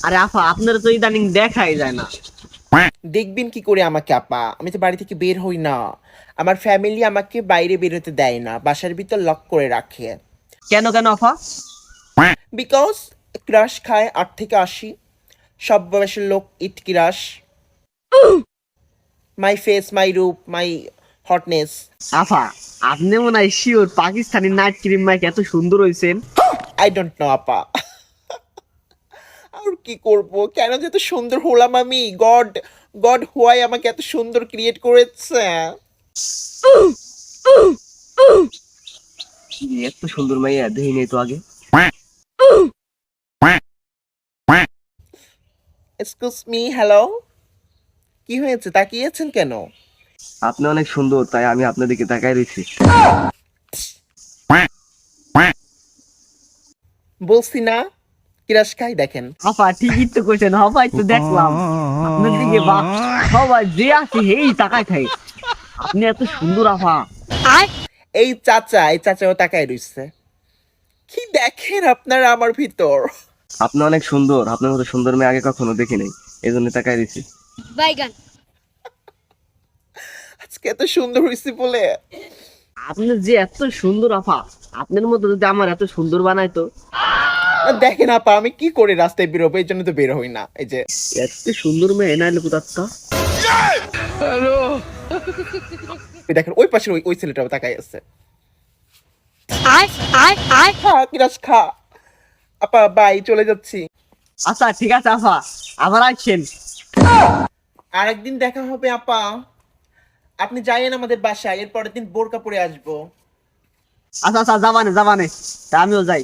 আরে আফা, আপনার তো ইদানিং দেখাই যায় না। দেখবেন কি করে আমাকে আপা? আমি তো বাড়ি থেকে বের হই না। আমার ফ্যামিলি আমাকে বাইরে বের হতে দেয় না, বাসার ভিতর লক করে রাখে। কেন কেন আফা? বিকজ ক্রাশ খায় 8 থেকে 80, সব বয়সের লোক ইট ক্রাশ। মাই ফেস, মাই রূপ, মাই হটনেস। আফা, আপনি মনে হয় শিওর পাকিস্তানি নাইট ক্রিম মাইক এত সুন্দর হয়েছেন। আই ডোন্ট নো আপা। আর কি করব, কেন যে এত সুন্দর হলাম আমি? গড, গড হোয়াই আমাকে এত সুন্দর ক্রিয়েট করেছে? এত সুন্দর মাইয়া দেখি নাই তো আগে। Excuse me, hello. কি হয়েছে, তাকিয়েছেন কেন? আপনি অনেক সুন্দর, তাই আমি আপনার দিকে তাকাই রয়েছি। বলছি না ক্রাশ খাই, দেখেন। আফা ঠিকই তো কইছেন, সবাই তো দেখলাম আপনার দিকে। বাহ, সবাই যে আছে হেই তাকায় খাই। আপনি এত সুন্দর আফা। এই চাচাও তাকায় রইছে। কি দেখেন আপনারা আমার ভিতর? আপনি অনেক সুন্দর, আপনার মতো সুন্দর মেয়ে আগে কখনো দেখি নাই, এই জন্য তাকাই রয়েছি। বাইগান। আজকে এত সুন্দর হয়েছে বলে। আপনি যে এত সুন্দর আফা, আপনার মতো যদি আমার এত সুন্দর বানাইতো। দেখেন আপা, আমি কি করে রাস্তায় বেরোবো, এই জন্য তো বের হই না। এই যে এত সুন্দর মেয়ে এনাইলে কোথাচ্ছা। ওই দেখেন, ওই পাশের ওই ছেলেটাও তাকাই আছে। আয় আয় আয়। খা ক্রাশ খা। আপা বাই, চলে যাচ্ছি। আচ্ছা ঠিক আছে আফা, আবার আসছেন। আরেকদিন দেখা হবে আপা। আপনি যাইয়েন আমাদের বাসায়, এর পরের দিন বোরকা পরে আসবো। আচ্ছা আচ্ছা, যাবানে যাবানে, তা আমিও যাই।